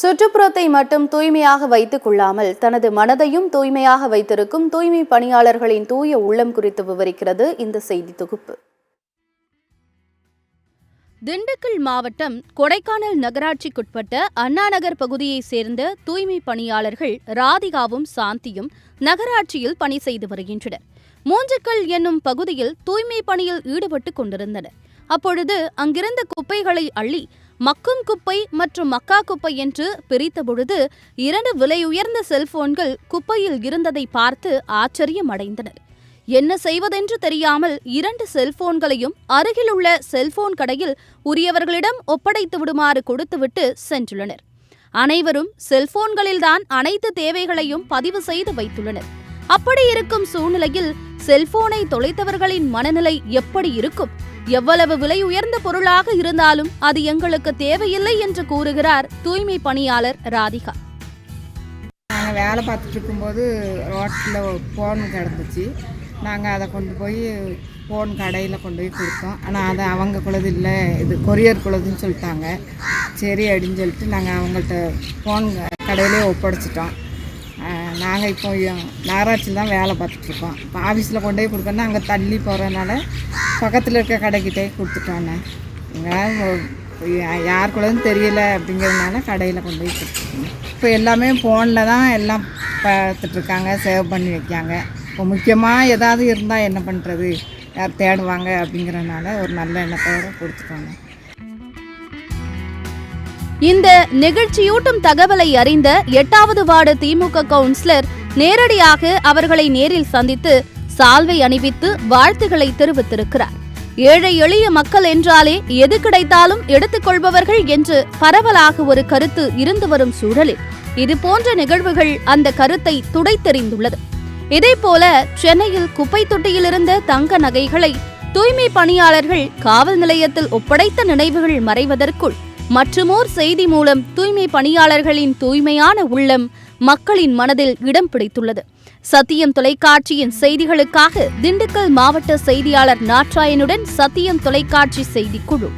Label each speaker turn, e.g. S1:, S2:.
S1: சுற்றுப்புறத்தை மட்டும் தூய்மையாக வைத்துக் கொள்ளாமல் தனது மனதையும் தூய்மையாக வைத்திருக்கும் தூய்மை பணியாளர்களின் தூய உள்ளம் குறித்து விவரிக்கிறது இந்த செய்தி தொகுப்பு.
S2: திண்டுக்கல் மாவட்டம் கொடைக்கானல் நகராட்சிக்குட்பட்ட அண்ணாநகர் பகுதியைச் சேர்ந்த தூய்மை பணியாளர்கள் ராதிகாவும் சாந்தியும் நகராட்சியில் பணி செய்து வருகின்றனர். மூஞ்சிக்கல் என்னும் பகுதியில் தூய்மை பணியில் ஈடுபட்டுக் கொண்டிருந்தனர். அப்பொழுது அங்கிருந்த குப்பைகளை அள்ளி மக்கும் குப்பை மற்றும் மக்கா குப்பை என்று பிரித்த பொழுது 2 விலையுயர்ந்த செல்போன்கள் குப்பையில் இருந்ததை பார்த்து ஆச்சரியம் அடைந்தனர். என்ன செய்வதென்று தெரியாமல் 2 செல்போன்களையும் அருகிலுள்ள செல்போன் கடையில் உரியவர்களிடம் ஒப்படைத்து விடுமாறு கொடுத்துவிட்டு சென்றுள்ளனர். அனைவரும் செல்போன்களில்தான் அனைத்து தேவைகளையும் பதிவு செய்து வைத்துள்ளனர். அப்படி இருக்கும் சூழ்நிலையில் செல்போனை தொலைத்தவர்களின் மனநிலை எப்படி இருக்கும்? எவ்வளவு விலை உயர்ந்த பொருளாக இருந்தாலும் அது எங்களுக்கு தேவையில்லை என்று கூறுகிறார் தூய்மை பணியாளர் ராதிகா.
S3: நாங்கள் வேலை பார்த்துட்டு இருக்கும்போது ரோட்டில் ஃபோன் கிடந்துச்சு. நாங்கள் அதை கொண்டு போய் ஃபோன் கடையில் கொண்டு போய் கொடுத்தோம். ஆனால் அது அவங்க குள்ளது இல்லை, இது கொரியர் குள்ளதுன்னு சொல்லிட்டாங்க. சரி அப்படின்னு சொல்லிட்டு நாங்கள் அவங்கள்ட்ட ஃபோன் கடையிலே ஒப்படைச்சிட்டோம். நாங்கள் இப்போ நகராட்சியில் தான் வேலை பார்த்துட்ருக்கோம். இப்போ ஆஃபீஸில் கொண்டு போய் கொடுக்கணுன்னா அங்கே தள்ளி போகிறதுனால பக்கத்தில் இருக்க கடைக்கிட்டே கொடுத்துட்டோன்னே. எங்கள் யாருக்குள்ளதுன்னு தெரியல அப்படிங்கிறதுனால கடையில் கொண்டு போய் கொடுத்துருக்கோம். இப்போ எல்லாமே ஃபோனில் தான் எல்லாம் பார்த்துட்ருக்காங்க, சேவ் பண்ணி வைக்காங்க. இப்போ முக்கியமாக ஏதாவது இருந்தால் என்ன பண்ணுறது, யார் தேடுவாங்க அப்படிங்கிறதுனால ஒரு நல்ல எண்ணத்தோடு கொடுத்துட்டோங்க.
S2: இந்த நெகிழ்ச்சியூட்டும் தகவலை அறிந்த 8வது வார்டு திமுக கவுன்சிலர் நேரடியாக அவர்களை நேரில் சந்தித்து சால்வை அணிவித்து வாழ்த்துக்களை தெரிவித்திருக்கிறார். ஏழை எளிய மக்கள் என்றாலே எது கிடைத்தாலும் எடுத்துக்கொள்பவர்கள் என்று பரவலாக ஒரு கருத்து இருந்து வரும் சூழலில் இதுபோன்ற நிகழ்வுகள் அந்த கருத்தை துடைத்தெறிந்துள்ளது. இதேபோல சென்னையில் குப்பை தொட்டியிலிருந்த தங்க நகைகளை தூய்மை பணியாளர்கள் காவல் நிலையத்தில் ஒப்படைத்த நினைவுகள் மறைவதற்குள் மற்றுமோர் செய்தி மூலம் தூய்மை பணியாளர்களின் தூய்மையான உள்ளம் மக்களின் மனதில் இடம் பிடித்துள்ளது. சத்தியம் தொலைக்காட்சியின் செய்திகளுக்காக திண்டுக்கல் மாவட்ட செய்தியாளர் நாட்ராயனுடன் சத்தியம் தொலைக்காட்சி செய்திக்குழு.